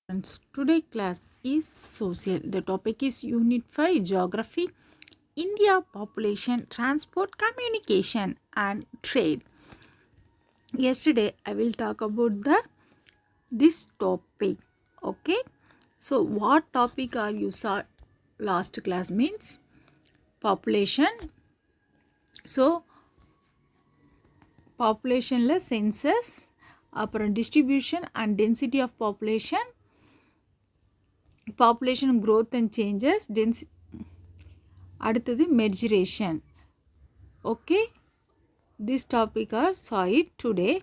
Friends, today class is social. The topic is Unit 5 Geography, India population, transport, communication and trade. Yesterday I will talk about this topic. Okay. So what topic are you saw last class means population. So populationல census அப்புறம் distribution and density of population growth and changes அடுத்தது மெர்ஜரேஷன். Okay, this topic are saw it today.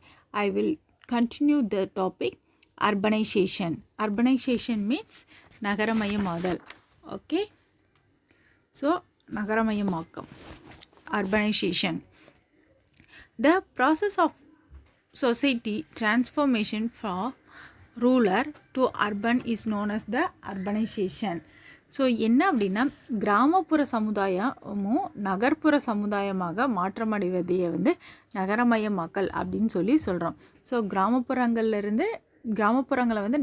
I will continue the topic urbanization means நகரமயமாதல். Okay, so நகரமயமாக்கம் urbanization, the process of society transformation from rural to urban is known as the urbanization. So என்ன அப்படின்னா கிராமப்புற சமுதாயமும் நகர்ப்புற சமுதாயமாக மாற்றமடைவதையே நகரமயமாக்கல் அப்படின்னு சொல்கிறோம். ஸோ கிராமப்புறங்களை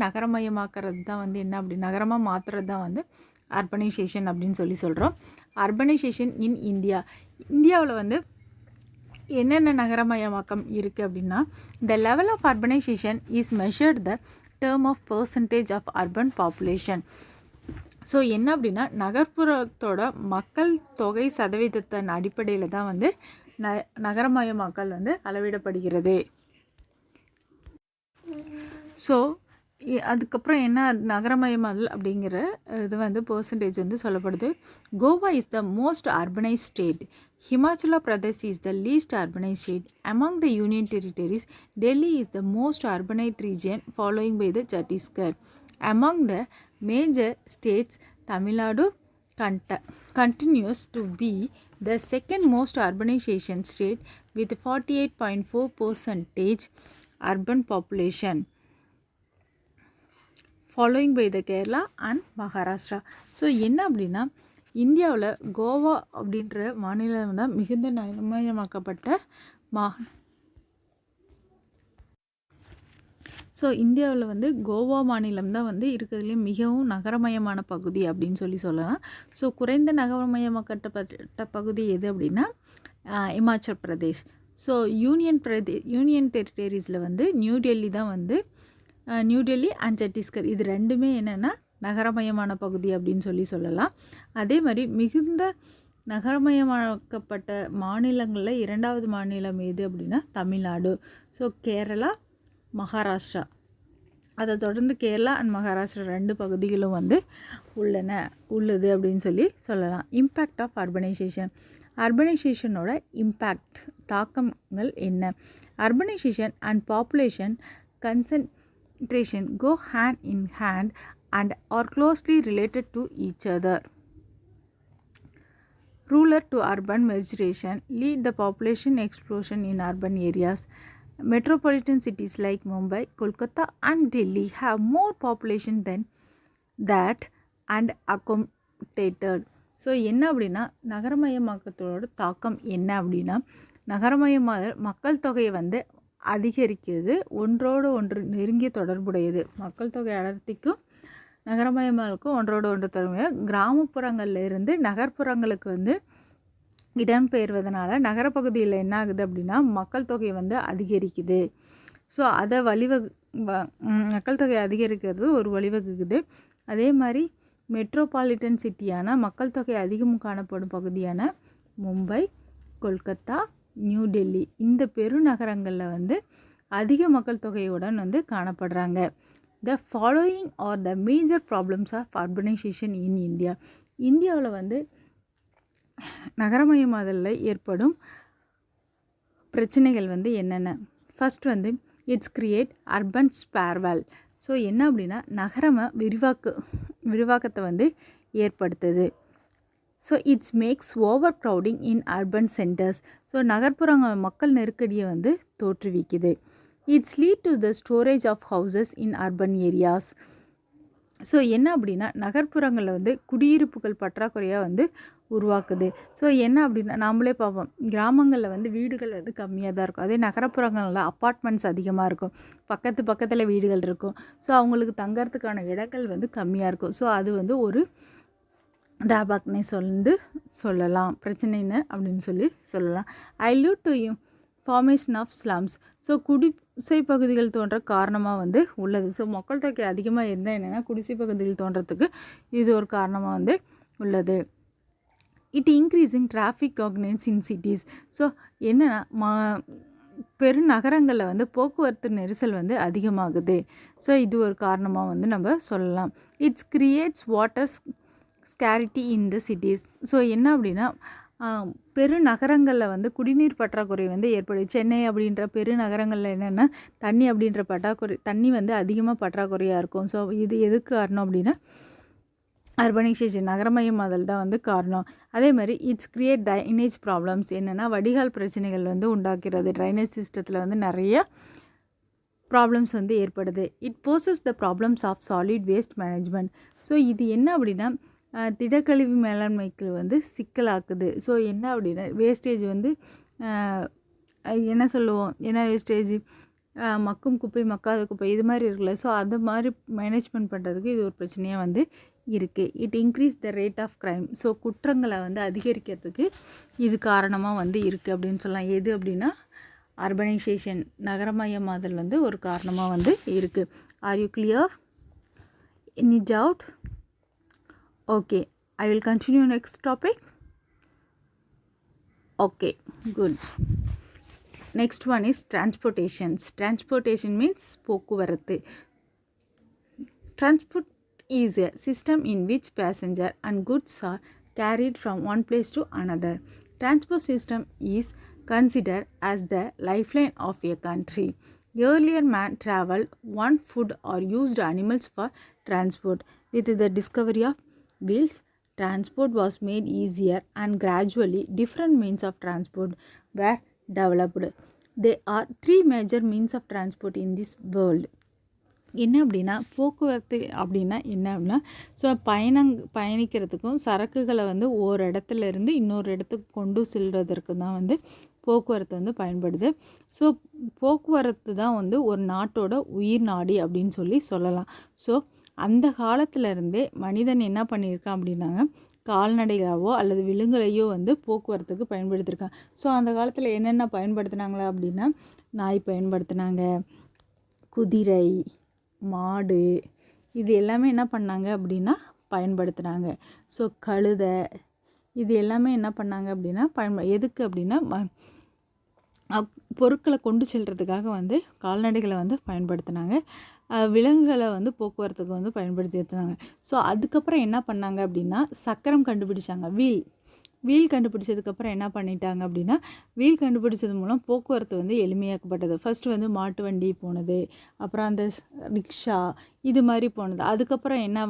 நகரமயமாக்கிறது தான் என்ன அப்படி நகரமாக மாற்றுறது தான் அர்பனைசேஷன் அப்படின்னு சொல்கிறோம். அர்பனைசேஷன் இன் இந்தியாவில் என்னென்ன நகரமயமாக்கம் இருக்குது அப்படின்னா, the level of urbanization is measured the term of percentage of urban population. So என்ன அப்படின்னா நகர்ப்புறத்தோட மக்கள் தொகை சதவீதத்தின் அடிப்படையில் தான் நகரமயமாக்கல் அளவிடப்படுகிறது. ஸோ அதுக்கப்புறம் என்ன நகரமயமாதல் அப்படிங்கிற இது பர்சன்டேஜ் சொல்லப்படுது. Goa is the most urbanised state. Himachal Pradesh is the least urbanized state. Among the Union Territories, Delhi is the most urbanized region, following by the Chhattisgarh. Among the major states, Tamil Nadu continues to be the second most urbanization state with 48.4% urban population, following by the Kerala and Maharashtra. So என்ன அப்படின்னா இந்தியாவில் கோவா அப்படின்ற மாநிலம் தான் மிகுந்த நகரமயமாக்கப்பட்ட so இந்தியாவில் கோவா மாநிலம் தான் இருக்கிறதுலே மிகவும் நகரமயமான பகுதி அப்படின்னு சொல்லலாம். ஸோ குறைந்த நகரமயமாக்கப்பட்ட பகுதி எது அப்படின்னா இமாச்சல் பிரதேஷ். ஸோ யூனியன் டெரிட்டரிஸில் நியூ டெல்லி தான் நியூ டெல்லி அண்ட் சத்தீஸ்கர் இது ரெண்டுமே என்னென்னா நகரமயமான பகுதி அப்படின்னு சொல்லலாம். அதே மாதிரி மிகுந்த நகரமயமாக்கப்பட்ட மாநிலங்களில் இரண்டாவது மாநிலம் எது அப்படின்னா தமிழ்நாடு. ஸோ கேரளா, மகாராஷ்டிரா, அதை தொடர்ந்து கேரளா அண்ட் மகாராஷ்டிரா ரெண்டு பகுதிகளும் உள்ளது அப்படின்னு சொல்லலாம். இம்பேக்ட் ஆஃப் அர்பனைசேஷனோட இம்பேக்ட் தாக்கங்கள் என்ன? Urbanisation and population concentration go hand in hand and are closely related to each other. Rural to urban migration lead the population explosion in urban areas. Metropolitan cities like Mumbai, Kolkata and Delhi have more population than that and accommodated. So என்ன அப்படின்னா நகரமயமாக்கத்தோட தாக்கம் என்ன அப்படின்னா நகரமயமாக மக்கள் தொகையை அதிகரிக்கிறது ஒன்றோடு ஒன்று நெருங்கிய தொடர்புடையது. மக்கள் தொகை அடர்த்திக்கும் நகரமயமாக்கும் ஒன்றோடு ஒன்று தொடர்புடைய கிராமப்புறங்களில் இருந்து நகர்ப்புறங்களுக்கு இடம்பெயர்வதனால நகரப்பகுதியில் என்ன ஆகுது அப்படின்னா மக்கள் தொகை அதிகரிக்குது. ஸோ அதை மக்கள் தொகை அதிகரிக்கிறது ஒரு வழிவகுக்குது. அதே மாதிரி மெட்ரோபாலிட்டன் சிட்டியான மக்கள் தொகை அதிகம் காணப்படும் பகுதியான மும்பை, கொல்கத்தா, நியூ டெல்லி இந்த பெருநகரங்களில் அதிக மக்கள் தொகையுடன் காணப்படுறாங்க. The following are the major problems of urbanization in India. இந்தியாவில் நகரமயமாதலில் ஏற்படும் பிரச்சனைகள் என்னென்ன? First it's create urban sprawl. So என்ன அப்படின்னா விரிவாக்கத்தை ஏற்படுத்துது. So it's makes overcrowding in urban centres. So நகர்ப்புறங்கள் மக்கள் நெருக்கடியை தோற்றுவிக்குது. It's lead to the storage of houses in urban areas. So என்ன அப்படின்னா நகர்ப்புறங்களில் வந்து குடியிருப்புகள் பற்றாக்குறையாக வந்து உருவாக்குது. ஸோ என்ன அப்படின்னா நாமளே பார்ப்போம், கிராமங்களில் வந்து வீடுகள் வந்து கம்மியாக தான் இருக்கும். அதே நகரப்புறங்களில் அப்பார்ட்மெண்ட்ஸ் அதிகமாக இருக்கும், பக்கத்தில் வீடுகள் இருக்கும். ஸோ அவங்களுக்கு தங்கறதுக்கான இடங்கள் வந்து கம்மியாக இருக்கும். ஸோ அது வந்து ஒரு ட்ராபேக்னே சொல்லலாம், பிரச்சனைன்னு அப்படின்னு சொல்லலாம். I live to formation of slums. So குடிசை பகுதிகள் தோன்ற காரணமாக வந்து உள்ளது. ஸோ மக்கள் தொகை அதிகமாக இருந்தால் என்னென்னா குடிசை பகுதிகள் தோன்றத்துக்கு இது ஒரு காரணமாக வந்து உள்ளது. It increasing traffic congestions in cities. So என்னென்னா பெருநகரங்களில் வந்து போக்குவரத்து நெரிசல் வந்து அதிகமாகுது. ஸோ இது ஒரு காரணமாக வந்து நம்ம சொல்லலாம். It's creates water scarcity in the cities. So என்ன அப்படின்னா பெருநகரங்களில் வந்து குடிநீர் பற்றாக்குறை வந்து ஏற்படுது. சென்னை அப்படின்ற பெருநகரங்களில் என்னென்னா தண்ணி வந்து அதிகமாக பற்றாக்குறையாக இருக்கும். ஸோ இது எதுக்கு காரணம் அப்படின்னா அர்பனைசேஷன், நகரமயமாதல் தான் வந்து காரணம். அதே மாதிரி இட்ஸ் கிரியேட் ட்ரைனேஜ் ப்ராப்ளம்ஸ். என்னென்னா வடிகால் பிரச்சனைகள் வந்து உண்டாக்கிறது. ட்ரைனேஜ் சிஸ்டத்தில் வந்து நிறைய ப்ராப்ளம்ஸ் வந்து ஏற்படுது. It poses the problems of solid waste management. So இது என்ன அப்படின்னா திடக்கழிவு மேலாண்மைக்கு வந்து சிக்கலாக்குது. ஸோ என்ன அப்படின்னா வேஸ்டேஜ் வந்து என்ன சொல்லுவோம், என்ன வேஸ்டேஜ் மக்கும் குப்பை மக்காத குப்பை இது மாதிரி இருக்குல்ல. ஸோ அது மாதிரி மேனேஜ்மெண்ட் பண்ணுறதுக்கு இது ஒரு பிரச்சனையாக வந்து இருக்குது. It increase the rate of crime. So குற்றங்களை வந்து அதிகரிக்கிறதுக்கு இது காரணமாக வந்து இருக்குது அப்படின்னு சொல்லலாம். எது அப்படின்னா அர்பனைசேஷன், நகரமயமாதல் வந்து ஒரு காரணமாக வந்து இருக்குது. R you clear? Any doubt? Okay, I will continue next topic. Okay, good. Next one is transportation. Transportation means போக்குவரத்து. Transport is a system in which passenger and goods are carried from one place to another. Transport system is considered as the lifeline of a country. Earlier man traveled on foot or used animals for transport. With the discovery of wheels, transport was made easier and gradually different means of transport were developed. There are three major means of transport in this world. என்ன அப்படின்னா போக்குவரத்து அப்படின்னா என்ன அப்படின்னா so பயணிக்கிறதுக்கும் சரக்குகளை வந்து ஒரு இடத்துல இருந்து இன்னொரு இடத்துக்கு கொண்டு செல்வதற்கு தான் வந்து போக்குவரத்து வந்து பயன்படுது. ஸோ போக்குவரத்து தான் வந்து ஒரு நாட்டோட உயிர் நாடி அப்படின்னு சொல்லலாம். ஸோ அந்த காலத்திலருந்தே மனிதன் என்ன பண்ணியிருக்கான் அப்படின்னாங்க, கால்நடைகளாவோ அல்லது விலங்குகளையோ வந்து போக்குவரத்துக்கு பயன்படுத்தியிருக்கான். ஸோ அந்த காலத்தில் என்னென்ன பயன்படுத்தினாங்களா அப்படின்னா நாய் பயன்படுத்தினாங்க, குதிரை, மாடு, இது எல்லாமே என்ன பண்ணாங்க அப்படின்னா பயன்படுத்தினாங்க. ஸோ கழுதை, இது எல்லாமே என்ன பண்ணாங்க அப்படின்னா எதுக்கு அப்படின்னா பொருட்களை கொண்டு செல்றதுக்காக வந்து கால்நடைகளை வந்து பயன்படுத்தினாங்க. விலங்குகளை வந்து போக்குவரத்துக்கு வந்து பயன்படுத்தினாங்க. ஸோ அதுக்கப்புறம் என்ன பண்ணாங்க அப்படின்னா சக்கரம் கண்டுபிடிச்சாங்க. வீல் கண்டுபிடிச்சதுக்கப்புறம் என்ன பண்ணிட்டாங்க அப்படின்னா வீல் கண்டுபிடிச்சது மூலம் போக்குவரத்து வந்து எளிமையாக்கப்பட்டது. ஃபஸ்ட்டு வந்து மாட்டு வண்டி போனது, அப்புறம் அந்த ரிக்ஷா இது மாதிரி போனது. அதுக்கப்புறம் என்ன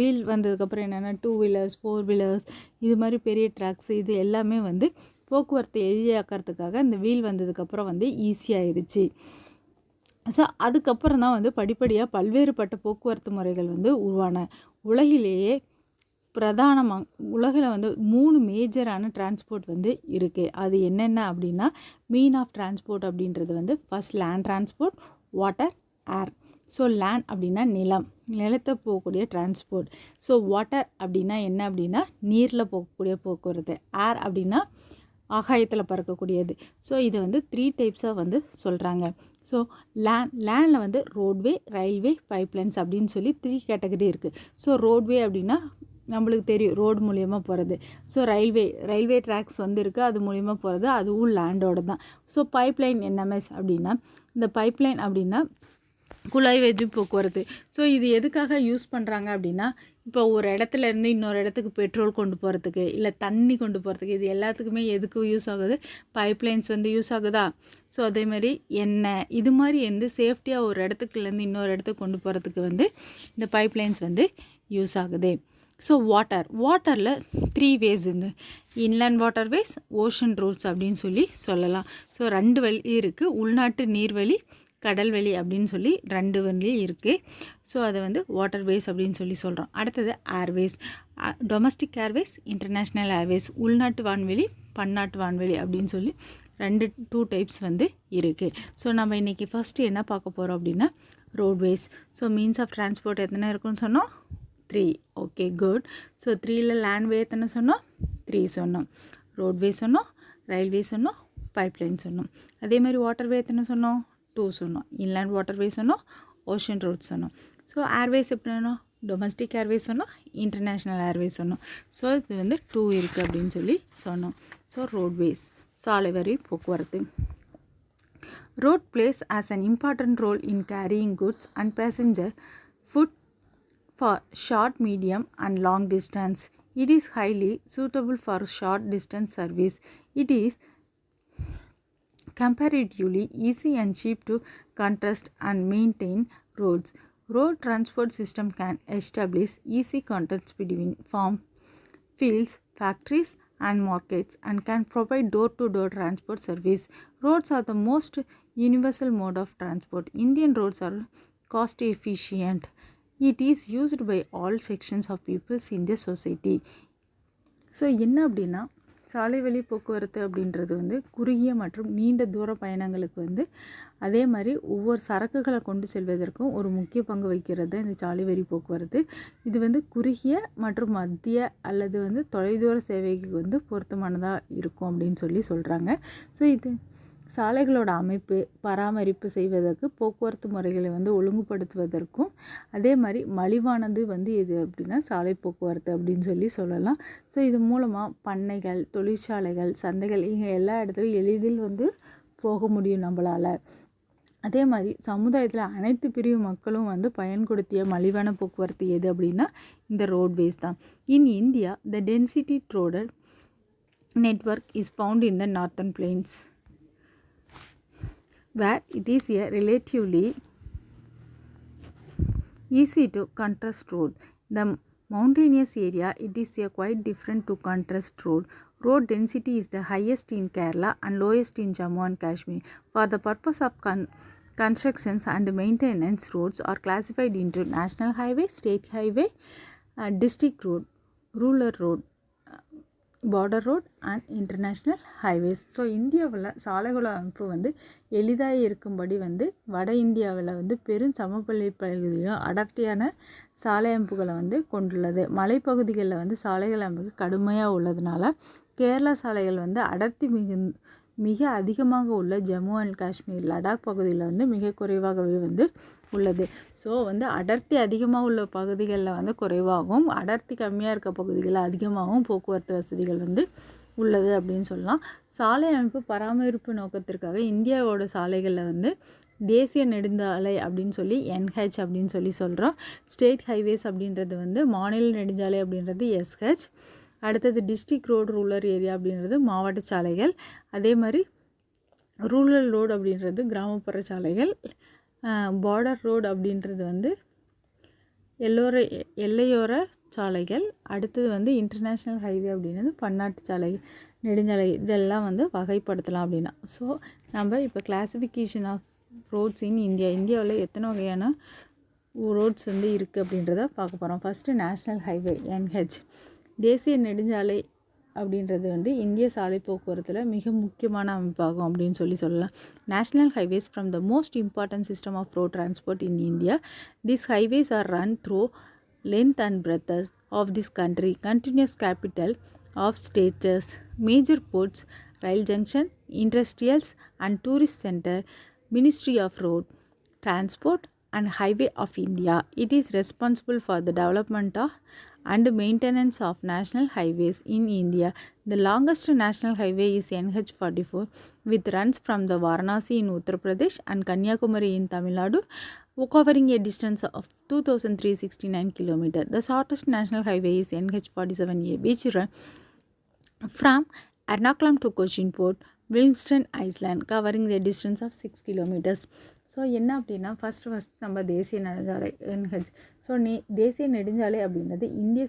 வீல் வந்ததுக்கப்புறம் என்னென்னா 2 வீலர்ஸ் 4 வீலர்ஸ் இது மாதிரி பெரிய ட்ராக்ஸ் இது எல்லாமே வந்து போக்குவரத்தை எளிதாக்கிறதுக்காக இந்த வீல் வந்ததுக்கப்புறம் வந்து ஈஸியாகிடுச்சு. ஸோ அதுக்கப்புறம் தான் வந்து படிப்படியாக பல்வேறுபட்ட போக்குவரத்து முறைகள் வந்து உருவான. உலகிலேயே உலகில் வந்து 3 மேஜரான டிரான்ஸ்போர்ட் வந்து இருக்குது. அது என்னென்ன அப்படின்னா மீன் ஆஃப் டிரான்ஸ்போர்ட் அப்படின்றது வந்து ஃபர்ஸ்ட் லேண்ட் டிரான்ஸ்போர்ட், வாட்டர், ஏர். ஸோ லேண்ட் அப்படின்னா நிலத்தை போகக்கூடிய டிரான்ஸ்போர்ட். ஸோ வாட்டர் அப்படின்னா என்ன அப்படின்னா நீரில் போகக்கூடிய போக்குவரத்து. ஏர் அப்படின்னா ஆகாயத்தில் பறக்கக்கூடியது. ஸோ இதை வந்து 3 டைப்ஸாக வந்து சொல்கிறாங்க. ஸோ லேண்டில் வந்து ரோட்வே, ரயில்வே, பைப்லைன்ஸ் அப்படின்னு சொல்லி 3 கேட்டகரி இருக்குது. ஸோ ரோட்வே அப்படின்னா நம்மளுக்கு தெரியும், ரோடு மூலியமாக போகிறது. ஸோ ரயில்வே ட்ராக்ஸ் வந்து இருக்குது, அது மூலியமாக போகிறது, அதுவும் லேண்டோடு தான். ஸோ பைப்லைன் என்எம்எஸ் அப்படின்னா இந்த பைப்லைன் அப்படின்னா குழாய் வழி போக்குவரத்து. ஸோ இது எதுக்காக யூஸ் பண்ணுறாங்க அப்படின்னா இப்போ ஒரு இடத்துல இருந்து இன்னொரு இடத்துக்கு பெட்ரோல் கொண்டு போகிறதுக்கு, இல்லை தண்ணி கொண்டு போகிறதுக்கு, இது எல்லாத்துக்குமே எதுக்கு யூஸ் ஆகுது, பைப்லைன்ஸ் வந்து யூஸ் ஆகுதா. ஸோ அதேமாதிரி எண்ணெய் இது மாதிரி வந்து சேஃப்டியாக ஒரு இடத்துக்குலேருந்து இன்னொரு இடத்துக்கு கொண்டு போகிறதுக்கு வந்து இந்த பைப்லைன்ஸ் வந்து யூஸ் ஆகுது. ஸோ வாட்டரில் 3 வேஸ் இந்த இன்லேண்ட் வாட்டர்வேஸ், ஓஷன் ரூட்ஸ் அப்படின்னு சொல்லலாம். ஸோ 2 வழி இருக்குது, உள்நாட்டு நீர்வழி, கடல்வெளி அப்படின்னு சொல்லி 2 வழி இருக்குது. ஸோ அதை வந்து வாட்டர்வேஸ் அப்படின்னு சொல்லி சொல்கிறோம். அடுத்தது Airways, domestic Airways, international Airways, உள்நாட்டு வான்வெளி, பன்னாட்டு வான்வெளி அப்படின்னு சொல்லி 2 டைப்ஸ் வந்து இருக்குது. ஸோ நம்ம இன்றைக்கி ஃபஸ்ட்டு என்ன பார்க்க போகிறோம் அப்படின்னா roadways. So means of transport எத்தனை இருக்குன்னு சொன்னோம்? 3. Okay, good. ஸோ 3ல் லேண்ட்வே எத்தனை சொன்னோம்? 3 சொன்னோம். ரோட்வே சொன்னோம், ரயில்வே சொன்னோம், பைப்லைன் சொன்னோம். அதே மாதிரி வாட்டர்வே எத்தனை சொன்னோம்? 2 சொன்னோம். இன்லேண்ட் வாட்டர்வே சொன்னோம், ஓஷன் ரோட் சொன்னோம். ஸோ ஏர்வேஸ் எப்படி சொன்னோம்? டொமஸ்டிக் ஏர்வேஸ் சொன்னோம், இன்டர்நேஷ்னல் ஏர்வேஸ் சொன்னோம். ஸோ இது வந்து 2 இருக்குது அப்படின்னு சொல்லி சொன்னோம். ஸோ ரோட்வேஸ், சாலை வழி போக்குவரத்து. Road plays as an important role in carrying goods and passenger foot for short, medium and long distance. It is highly suitable for short distance service. It is comparatively easy and cheap to construct and maintain roads. Road transport system can establish easy contacts between farm, fields, factories and markets and can provide door-to-door transport service. Roads are the most universal mode of transport. Indian roads are cost efficient. It is used by all sections of peoples in the society. So என்ன அப்படின்னா சாலை வழி போக்குவரத்து அப்படின்றது வந்து குறுகிய மற்றும் நீண்ட தூர பயணங்களுக்கு வந்து அதே மாதிரி ஒவ்வொரு சரக்குகளை கொண்டு செல்வதற்கும் ஒரு முக்கிய பங்கு வகிக்கிறது இந்த சாலை வழி போக்குவரத்து. இது வந்து குறுகிய மற்றும் மத்திய அல்லது வந்து தொலைதூர சேவைக்கு வந்து பொருத்தமானதாக இருக்கும் அப்படின்னு சொல்லி சொல்கிறாங்க. ஸோ இது சாலைகளோட அமைப்பு பராமரிப்பு செய்வதற்கு போக்குவரத்து முறைகளை வந்து ஒழுங்குபடுத்துவதற்கும் அதே மாதிரி மலிவானது வந்து எது அப்படின்னா சாலை போக்குவரத்து அப்படின்னு சொல்லி சொல்லலாம். ஸோ இது மூலமாக பண்ணைகள், தொழிற்சாலைகள், சந்தைகள் இங்கே எல்லா இடத்துலையும் எளிதில் வந்து போக முடியும் நம்மளால். அதே மாதிரி சமுதாயத்தில் அனைத்து பிரிவு மக்களும் வந்து பயன்படுத்திய மலிவான போக்குவரத்து எது அப்படின்னா இந்த ரோட்வேஸ் தான். In India the density rotor network is found in the northern planes where it is a relatively easy to contrast road. The mountainous area it is a quite different to contrast road. Road density is the highest in Kerala and lowest in Jammu and Kashmir. For the purpose of constructions and maintenance, roads are classified into national highway, state highway, district road, rural road, border road and international highways. So இந்தியாவில் சாலைகள அமைப்பு வந்து எளிதாக இருக்கும்படி வந்து வட இந்தியாவில் வந்து பெரும் சமவெளி பகுதியிலும் அடர்த்தியான சாலை அமைப்புகளை வந்து கொண்டுள்ளது. மலைப்பகுதிகளில் வந்து சாலைகள் அமைப்பு கடுமையாக உள்ளதுனால கேரளா சாலைகள் வந்து அடர்த்தி மிக அதிகமாக உள்ள ஜம்மு அண்ட் காஷ்மீர், லடாக் பகுதியில் வந்து மிக குறைவாகவே வந்து உள்ளது. ஸோ வந்து அடர்த்தி அதிகமாக உள்ள பகுதிகளில் வந்து குறைவாகவும் அடர்த்தி கம்மியாக இருக்க பகுதிகளில் அதிகமாகவும் போக்குவரத்து வசதிகள் வந்து உள்ளது அப்படின்னு சொல்லலாம். சாலை அமைப்பு பராமரிப்பு நோக்கத்திற்காக இந்தியாவோட சாலைகளில் வந்து தேசிய நெடுஞ்சாலை அப்படின்னு சொல்லி NH அப்படின்னு சொல்லி சொல்கிறோம். ஸ்டேட் ஹைவேஸ் அப்படின்றது வந்து மாநில நெடுஞ்சாலை அப்படின்றது SH. அடுத்தது டிஸ்ட்ரிக்ட் ரோடு ரூரல் ஏரியா அப்படின்றது மாவட்ட சாலைகள். அதே மாதிரி ரூரல் ரோடு அப்படின்றது கிராமப்புற சாலைகள். பார்டர் ரோடு அப்படின்றது வந்து எல்லையோர சாலைகள். அடுத்தது வந்து இன்டர்நேஷ்னல் ஹைவே அப்படின்றது பன்னாட்டு சாலை நெடுஞ்சாலை. இதெல்லாம் வந்து வகைப்படுத்தலாம் அப்படின்னா. ஸோ நம்ம இப்போ கிளாசிஃபிகேஷன் ஆஃப் ரோட்ஸ் இன் இந்தியாவில் எத்தனை வகையான ரோட்ஸ் வந்து இருக்குது அப்படின்றத பார்க்க போகிறோம். First national highway NH. தேசிய நெடுஞ்சாலை அப்படின்றது வந்து இந்திய சாலை போக்குவரத்தில் மிக முக்கியமான அமைப்பாகும் அப்படின்னு சொல்லலாம். National highways from the most important system of road transport in India. These highways are run through length and breadth of this country, continuous capital of states, major ports, rail junction, industrials and tourist center, Ministry of Road Transport and Highway of India. It is responsible for the development of and maintenance of national highways in India. The longest national highway is NH44, which runs from the Varanasi in Uttar Pradesh and Kanyakumari in Tamil Nadu, covering a distance of 2,369 km. The shortest national highway is NH47A, which runs from Ernakulam to Cochin Port, Wilmington Island, covering the distance of 6 kilometers. So என்ன அப்படின்னா first நம்ம தேசிய நெடுஞ்சாலை NH. So தேசிய நெடுஞ்சாலை அப்படின்றது இந்திய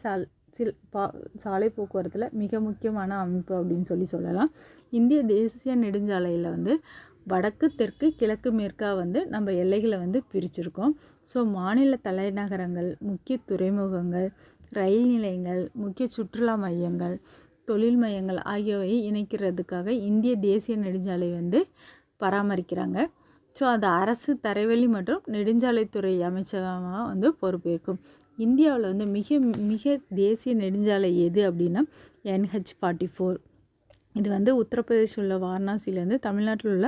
சாலை போக்குவரத்தில் மிக முக்கியமான அமைப்பு அப்படின்னு சொல்லலாம். இந்திய தேசிய நெடுஞ்சாலையில் வந்து வடக்கு தெற்கு கிழக்கு மேற்காக வந்து நம்ம எல்லைகளை வந்து பிரிச்சிருக்கோம். ஸோ மாநில தலைநகரங்கள், முக்கிய துறைமுகங்கள், ரயில் நிலையங்கள், முக்கிய சுற்றுலா மையங்கள், தொழில் மையங்கள் ஆகியவை இணைக்கிறதுக்காக இந்திய தேசிய நெடுஞ்சாலை வந்து பராமரிக்கிறாங்க. ஸோ அது அரசு தரைவழி மற்றும் நெடுஞ்சாலைத்துறை அமைச்சகமாக வந்து பொறுப்பேற்கும். இந்தியாவில் வந்து மிக மிக தேசிய நெடுஞ்சாலை எது அப்படின்னா NH44. இது வந்து உத்தரப்பிரதேசில் உள்ள வாரணாசியிலேருந்து தமிழ்நாட்டில் உள்ள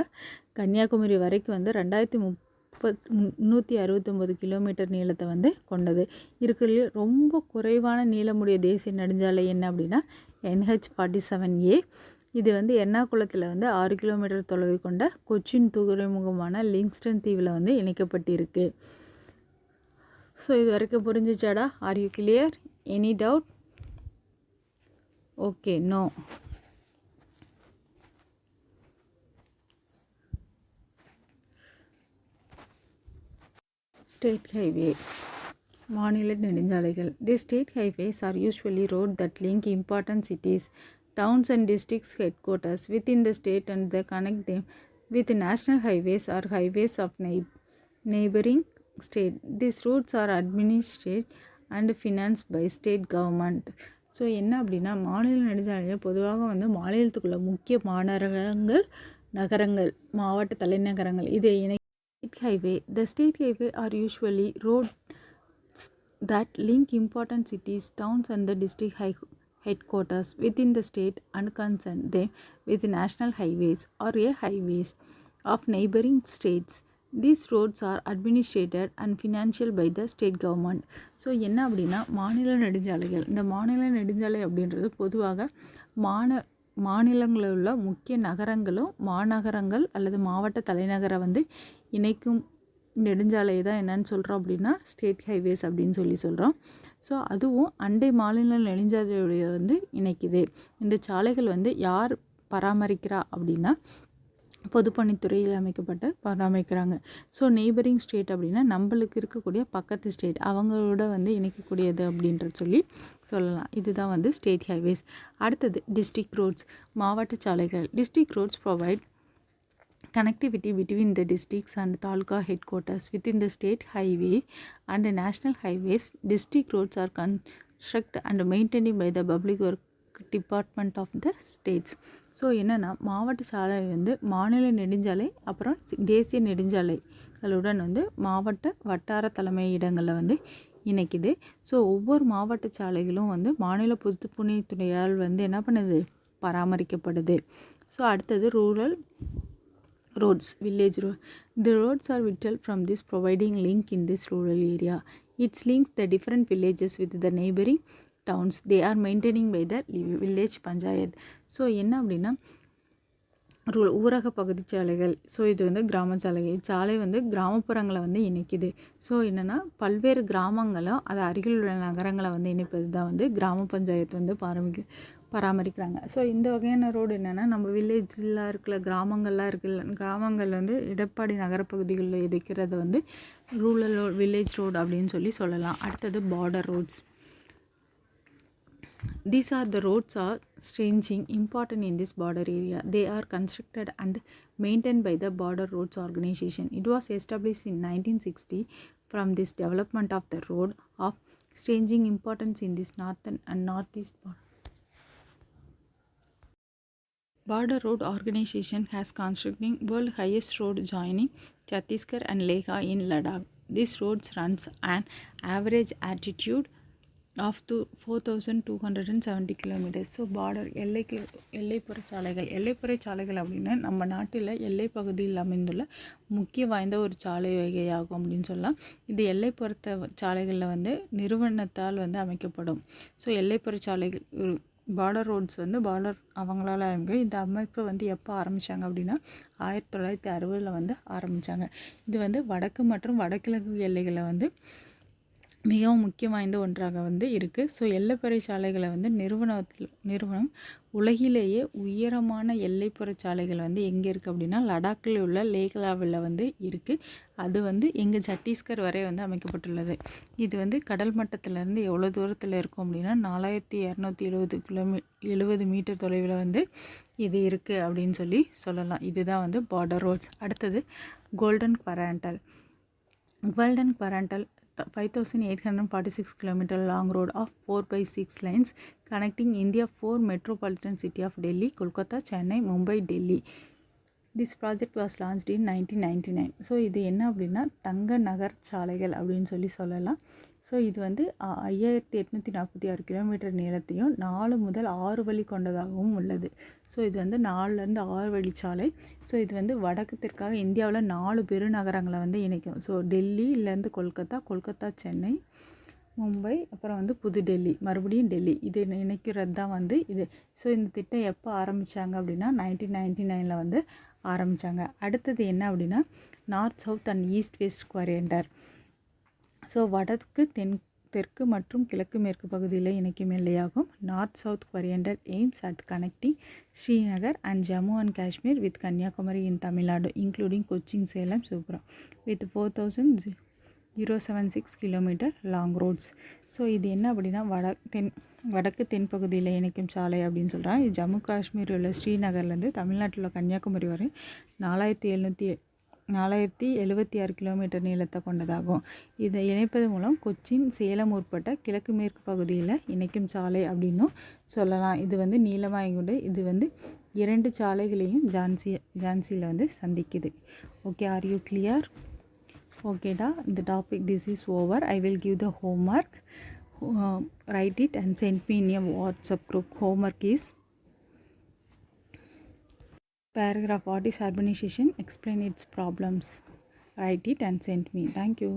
கன்னியாகுமரி வரைக்கும் வந்து 2369 கிலோமீட்டர் நீளத்தை வந்து கொண்டது. இருக்கிறதுலே ரொம்ப குறைவான நீளமுடைய தேசிய நெடுஞ்சாலை என்ன அப்படின்னா NH47A. இது வந்து எர்ணாகுளத்தில் வந்து 6 கிலோமீட்டர் தொலைவை கொண்ட கொச்சின் துறைமுகமான லிங்ஸ்டன் தீவில் வந்து இணைக்கப்பட்டிருக்கு. ஸோ இது வரைக்கும் புரிஞ்சிச்சாடா? Are you clear? Any doubt? Okay, no. State highway, மாநில நெடுஞ்சாலைகள். The state highways are usually road that link important cities, towns and districts headquarters within the state and they connect them with national highways or highways of neighboring state. These routes are administered and financed by state government. So என்ன அப்படின்னா மாநில நெடுஞ்சாலைகள் பொதுவாக வந்து மாநிலத்துக்குள்ள முக்கிய மாநகரங்கள், நகரங்கள், மாவட்ட தலைநகரங்கள் இதை State highway. The state highway are usually roads that link important cities, towns and the district headquarters within the state and concern them with national highways or highways of neighboring states. These roads are administered and financial by the state government. So என்ன அப்படின்னா மாநில நெடுஞ்சாலைகள். இந்த மாநில நெடுஞ்சாலை அப்படின்றது பொதுவாக மாநிலங்களில் உள்ள முக்கிய நகரங்களும் மாநகரங்கள் அல்லது மாவட்ட தலைநகரை வந்து இணைக்கும் நெடுஞ்சாலை தான் என்னன்னு சொல்கிறோம் அப்படின்னா ஸ்டேட் ஹைவேஸ் அப்படின்னு சொல்கிறோம். ஸோ அதுவும் அண்டை மாநில நெடுஞ்சாலையுடைய வந்து இணைக்குது. இந்த சாலைகள் வந்து யார் பராமரிக்கிறா அப்படின்னா பொதுப்பணித்துறையில் பராமரிக்கிறாங்க. ஸோ நெய்பரிங் ஸ்டேட் அப்படின்னா நம்மளுக்கு இருக்கக்கூடிய பக்கத்து ஸ்டேட் அவங்களோட வந்து இணைக்கக்கூடியது அப்படின்ற சொல்லலாம். இதுதான் வந்து ஸ்டேட் ஹைவேஸ். அடுத்தது டிஸ்ட்ரிக்ட் ரோட்ஸ், மாவட்ட சாலைகள். District roads provide connectivity between the districts and taluka headquarters within the state highway and the national highways. District roads are constructed and maintained by the public work department of the states. So என்னென்னா மாவட்ட சாலை வந்து மாநில நெடுஞ்சாலை அப்புறம் தேசிய நெடுஞ்சாலைகளுடன் வந்து மாவட்ட வட்டார தலைமையிடங்களில் வந்து இணைக்குது. ஸோ ஒவ்வொரு மாவட்ட சாலைகளும் வந்து மாநில பொதுப்பணித்துறையால் வந்து என்ன பண்ணுது, பராமரிக்கப்படுது. ஸோ அடுத்தது rural roads, village road. The roads are vital from this providing link in this rural area. It links the different villages with the neighboring towns. They are maintaining by the village panchayat. So என்ன அப்படின்னா ஊரக பகுதி சாலைகள். So இது வந்து கிராம சாலைகள். சாலை வந்து கிராமப்புறங்களை வந்து இணைக்குது. ஸோ என்னென்னா பல்வேறு கிராமங்களும் அது அருகில் உள்ள நகரங்களை வந்து இணைப்பது தான் வந்து கிராம பஞ்சாயத்து வந்து பராமரிக்கிறாங்க. ஸோ இந்த வகையான ரோடு என்னென்னா நம்ம வில்லேஜில் இருக்கிற கிராமங்கள்லாம் இருக்குல்ல, கிராமங்கள் வந்து எடப்பாடி நகரப்பகுதிகளில் இருக்கிறத வந்து ரூரல் வில்லேஜ் ரோடு அப்படின்னு சொல்லலாம். அடுத்தது border roads. These are the roads are stringing important in this border area. They are constructed and maintained by the Border Roads Organization. It was established in 1960 from this development of the road of stringing importance in this northern and northeast border. Border Road Organization has constructing world highest road joining Chhattisgarh and Leh in Ladakh. This road runs an average altitude of 4,270 kilometers. So border எல்லைப்புற சாலைகள் அப்படின்னா நம்ம நாட்டில் எல்லை பகுதியில் அமைந்துள்ள முக்கிய வாய்ந்த ஒரு சாலை வகையாகும் அப்படின்னு சொல்லலாம். இது எல்லைப்புற சாலைகளில் வந்து நிறுவனத்தால் வந்து அமைக்கப்படும். ஸோ எல்லைப்புற சாலைகள் பார்டர் ரோட்ஸ் வந்து பார்டர் அவங்களால இந்த அமைப்பை வந்து எப்போ ஆரம்பித்தாங்க அப்படின்னா 1960 வந்து ஆரம்பித்தாங்க. இது வந்து வடக்கு மற்றும் வடகிழக்கு எல்லைகளை வந்து மிகவும் முக்கியம் வாய்ந்த ஒன்றாக வந்து இருக்குது. ஸோ எல்லைப்புற சாலைகளை வந்து நிறுவனம் உலகிலேயே உயரமான எல்லைப்புற சாலைகள் வந்து எங்கே இருக்குது அப்படின்னா லடாக்கில் உள்ள லேகலாவில் வந்து இருக்குது. அது வந்து எங்கள் சத்தீஸ்கர் வரை வந்து அமைக்கப்பட்டுள்ளது. இது வந்து கடல் மட்டத்திலேருந்து எவ்வளோ தூரத்தில் இருக்கும் அப்படின்னா 4270 மீட்டர் தொலைவில் வந்து இது இருக்குது அப்படின்னு சொல்லலாம். இதுதான் வந்து பார்டர் ரோட்ஸ். அடுத்தது golden குவாரண்டல். 5,846 km long road of 4/6 lanes connecting India 4 metropolitan city of Delhi, Kolkata, Chennai, Mumbai, Delhi. This project was launched in 1999. So இது என்ன அப்படின்னா தங்க நகர் சாலைகள் அப்படின்னு சொல்லலாம். ஸோ இது வந்து 5,846 கிலோமீட்டர் நீளத்தையும் 4 முதல் 6 வழி கொண்டதாகவும் உள்ளது. ஸோ இது வந்து 4லேருந்து 6 வழிச்சாலை. ஸோ இது வந்து வடக்கு தெற்காக இந்தியாவில் 4 பெருநகரங்களை வந்து இணைக்கும். ஸோ டெல்லியிலேருந்து கொல்கத்தா, சென்னை, மும்பை, அப்புறம் வந்து புது டெல்லி, மறுபடியும் டெல்லி, இது இணைக்கிறது தான் வந்து இது. ஸோ இந்த திட்டம் எப்போ ஆரம்பித்தாங்க அப்படின்னா 1999 வந்து ஆரம்பித்தாங்க. அடுத்தது என்ன அப்படின்னா north south and east west corridor. So வடக்கு தெற்கு மற்றும் கிழக்கு மேற்கு பகுதியில் இணைக்கும் எல்லையாகும். North south corridor aims at connecting Srinagar and Jammu and Kashmir with Kanyakumari in Tamil Nadu including Cochin, Salem, சூப்பரம் with 4,076 kilometre long roads. So இது என்ன அப்படின்னா வடக்கு தென் பகுதியில் இணைக்கும் சாலை அப்படின்னு சொல்கிறாங்க. இது ஜம்மு காஷ்மீர் உள்ள ஸ்ரீநகர்லேருந்து தமிழ்நாட்டில் உள்ள கன்னியாகுமரி வரை 4,076 கிலோமீட்டர் நீளத்தை கொண்டதாகும். இதை இணைப்பது மூலம் கொச்சின், சேலம் உட்பட்ட கிழக்கு மேற்கு பகுதியில் இணைக்கும் சாலை அப்படின்னும் சொல்லலாம். இது வந்து நீளமாக கொண்டு இது வந்து 2 சாலைகளையும் ஜான்சியில் வந்து சந்திக்குது. Okay, are you clear? ஓகேடா, இந்த topic this is over. I will give the homework. Write it and send me in a WhatsApp group. Homework is paragraph, what is urbanization? Explain its problems. Write it and send me. Thank you.